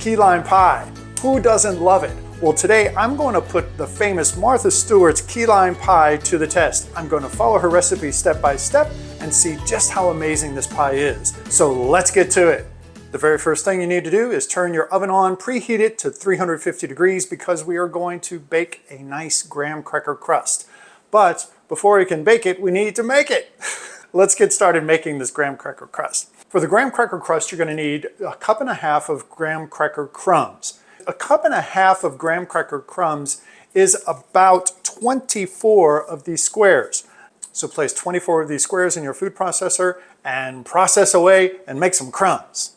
Key lime pie. Who doesn't love it? Well, today I'm going to put the famous Martha Stewart's key lime pie to the test. I'm going to follow her recipe step by step and see just how amazing this pie is. So let's get to it. The very first thing you need to do is turn your oven on, preheat it to 350 degrees because we are going to bake a nice graham cracker crust. But before we can bake it, we need to make it. Let's get started making this graham cracker crust. For the graham cracker crust, you're going to need 1.5 cups of graham cracker crumbs. 1.5 cups of graham cracker crumbs is about 24 of these squares. So place 24 of these squares in your food processor and process away and make some crumbs.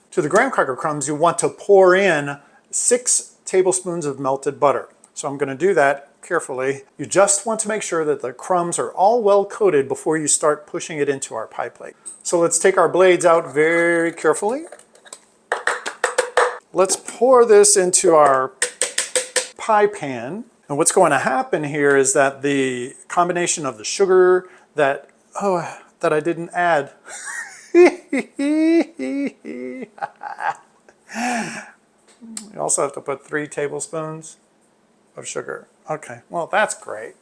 To the graham cracker crumbs, you want to pour in 6 tablespoons of melted butter. So I'm going to do that carefully. You just want to make sure that the crumbs are all well coated before you start pushing it into our pie plate. So let's take our blades out very carefully. Let's pour this into our pie pan. And what's going to happen here is that the combination of the sugar that I didn't add. You also have to put 3 tablespoons of sugar. Okay, well that's great.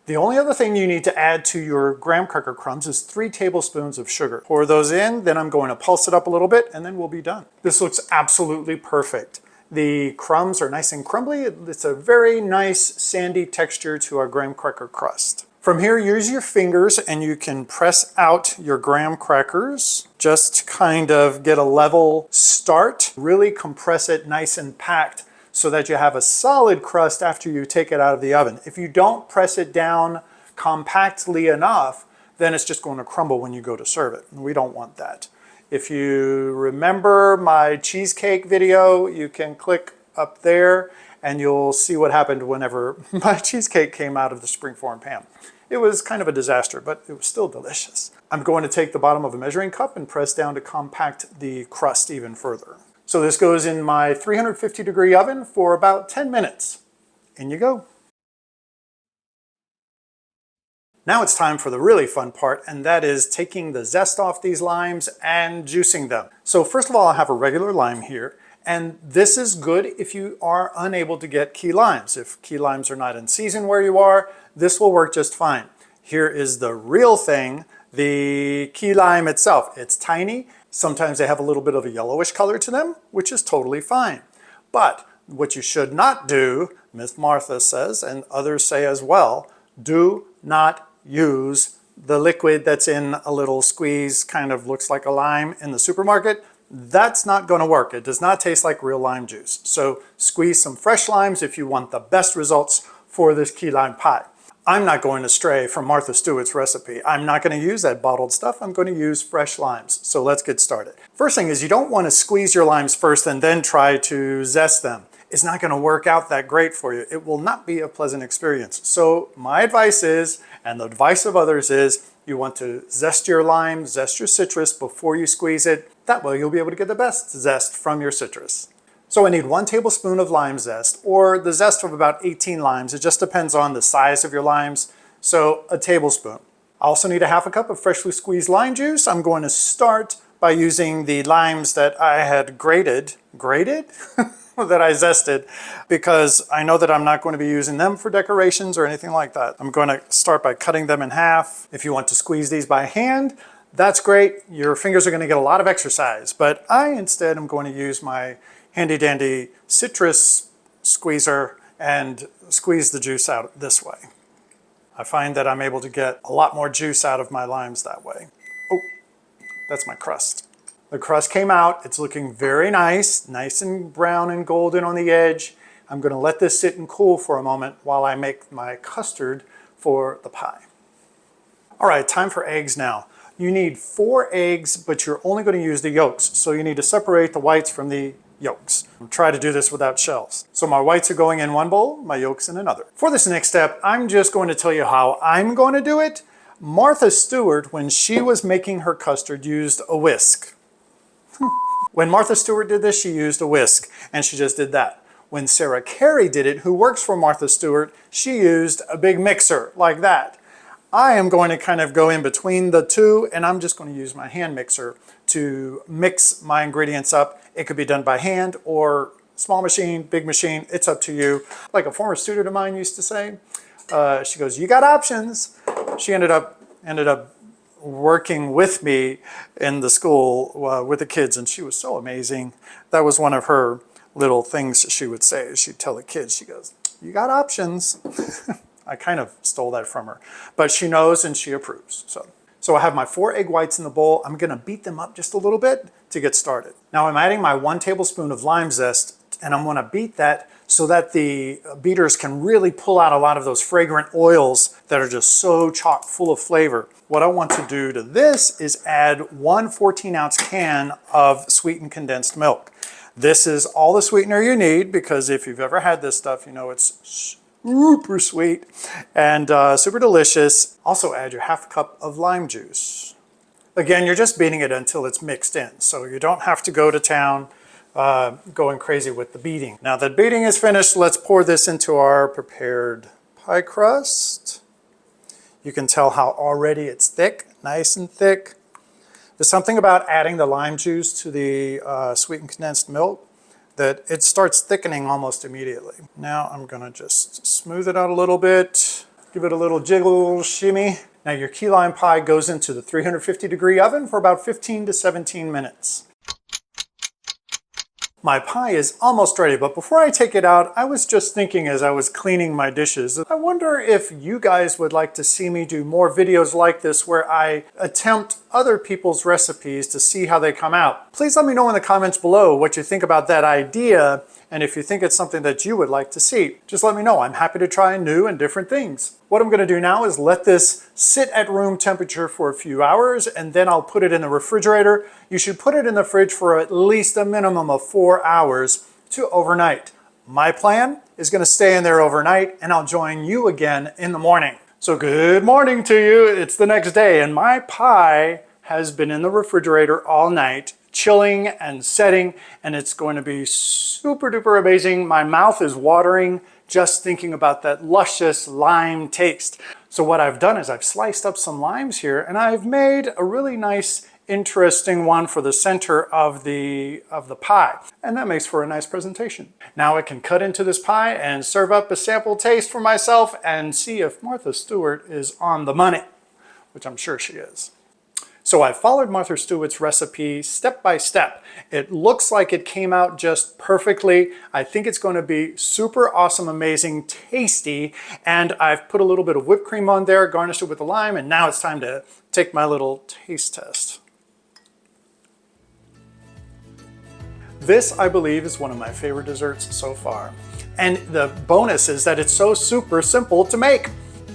The only other thing you need to add to your graham cracker crumbs is 3 tablespoons of sugar. Pour those in, then I'm going to pulse it up a little bit, and then we'll be done. This looks absolutely perfect. The crumbs are nice and crumbly. It's a very nice sandy texture to our graham cracker crust. From here, use your fingers and you can press out your graham crackers. Just kind of get a level start. Really compress it nice and packed so that you have a solid crust after you take it out of the oven. If you don't press it down compactly enough, then it's just going to crumble when you go to serve it. We don't want that. If you remember my cheesecake video, you can click up there and you'll see what happened whenever my cheesecake came out of the springform pan. It was kind of a disaster, but it was still delicious. I'm going to take the bottom of a measuring cup and press down to compact the crust even further. So this goes in my 350 degree oven for about 10 minutes. In you go. Now it's time for the really fun part, and that is taking the zest off these limes and juicing them. So first of all, I have a regular lime here, and this is good if you are unable to get key limes. If key limes are not in season where you are, this will work just fine. Here is the real thing, the key lime itself. It's tiny. Sometimes they have a little bit of a yellowish color to them, which is totally fine. But what you should not do, Miss Martha says, and others say as well, do not use the liquid that's in a little squeeze, kind of looks like a lime in the supermarket. That's not going to work. It does not taste like real lime juice. So squeeze some fresh limes if you want the best results for this key lime pie. I'm not going to stray from Martha Stewart's recipe. I'm not going to use that bottled stuff. I'm going to use fresh limes. So let's get started. First thing is you don't want to squeeze your limes first and then try to zest them. It's not going to work out that great for you. It will not be a pleasant experience. So my advice is, and the advice of others is, you want to zest your lime, zest your citrus before you squeeze it. That way you'll be able to get the best zest from your citrus. So I need 1 tablespoon of lime zest, or the zest of about 18 limes. It just depends on the size of your limes. So a tablespoon. I also need 1/2 cup of freshly squeezed lime juice. I'm going to start by using the limes that I had grated that I zested, because I know that I'm not going to be using them for decorations or anything like that. I'm going to start by cutting them in half. If you want to squeeze these by hand, that's great. Your fingers are going to get a lot of exercise, but I instead am going to use my handy dandy citrus squeezer and squeeze the juice out this way. I find that I'm able to get a lot more juice out of my limes that way. Oh, that's my crust. The crust came out. It's looking very nice and brown and golden on the edge. I'm going to let this sit and cool for a moment while I make my custard for the pie. All right, time for eggs now. You need 4 eggs, but you're only going to use the yolks. So you need to separate the whites from the yolks. Try to do this without shells. So my whites are going in one bowl, my yolks in another. For this next step, I'm just going to tell you how I'm going to do it. Martha Stewart, when she was making her custard, used a whisk. When Martha Stewart did this, she used a whisk, and she just did that. When Sarah Carey did it, who works for Martha Stewart, she used a big mixer like that. I am going to kind of go in between the two, and I'm just going to use my hand mixer to mix my ingredients up. It could be done by hand or small machine, big machine, it's up to you. Like a former student of mine used to say, she goes, you got options. She ended up working with me in the school with the kids, and she was so amazing. That was one of her little things she would say. She'd tell the kids, she goes, you got options. I kind of stole that from her, but she knows and she approves. So I have my 4 egg whites in the bowl. I'm gonna beat them up just a little bit to get started. Now I'm adding my 1 tablespoon of lime zest, and I'm gonna beat that so that the beaters can really pull out a lot of those fragrant oils that are just so chock full of flavor. What I want to do to this is add 1 14-ounce can of sweetened condensed milk. This is all the sweetener you need, because if you've ever had this stuff, you know it's super sweet and super delicious. Also add your ½ cup of lime juice. Again, you're just beating it until it's mixed in, so you don't have to go to town going crazy with the beating. Now that beating is finished, let's pour this into our prepared pie crust. You can tell how already it's thick, nice and thick. There's something about adding the lime juice to the sweetened condensed milk that it starts thickening almost immediately. Now I'm gonna just smooth it out a little bit, give it a little jiggle, shimmy. Now your key lime pie goes into the 350-degree oven for about 15 to 17 minutes. My pie is almost ready, but before I take it out, I was just thinking as I was cleaning my dishes, I wonder if you guys would like to see me do more videos like this where I attempt other people's recipes to see how they come out. Please let me know in the comments below what you think about that idea, and if you think it's something that you would like to see. Just let me know. I'm happy to try new and different things. What I'm gonna do now is let this sit at room temperature for a few hours, and then I'll put it in the refrigerator. You should put it in the fridge for at least a minimum of 4 hours to overnight. My plan is gonna stay in there overnight, and I'll join you again in the morning. So good morning to you. It's the next day, and my pie has been in the refrigerator all night, chilling and setting, and it's going to be super duper amazing. My mouth is watering just thinking about that luscious lime taste. So what I've done is I've sliced up some limes here, and I've made a really nice, interesting one for the center of the pie. And that makes for a nice presentation. Now I can cut into this pie and serve up a sample taste for myself and see if Martha Stewart is on the money, which I'm sure she is. So I followed Martha Stewart's recipe step by step. It looks like it came out just perfectly. I think it's going to be super awesome, amazing, tasty, and I've put a little bit of whipped cream on there, garnished it with the lime, and now it's time to take my little taste test. This, I believe, is one of my favorite desserts so far. And the bonus is that it's so super simple to make.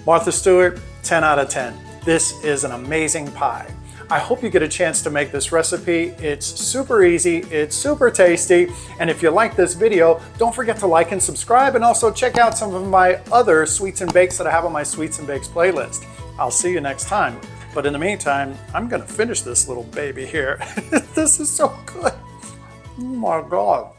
Martha Stewart, 10 out of 10. This is an amazing pie. I hope you get a chance to make this recipe. It's super easy, it's super tasty, and if you like this video, don't forget to like and subscribe, and also check out some of my other sweets and bakes that I have on my Sweets and Bakes playlist. I'll see you next time, but in the meantime, I'm gonna finish this little baby here. This is so good. Oh my God.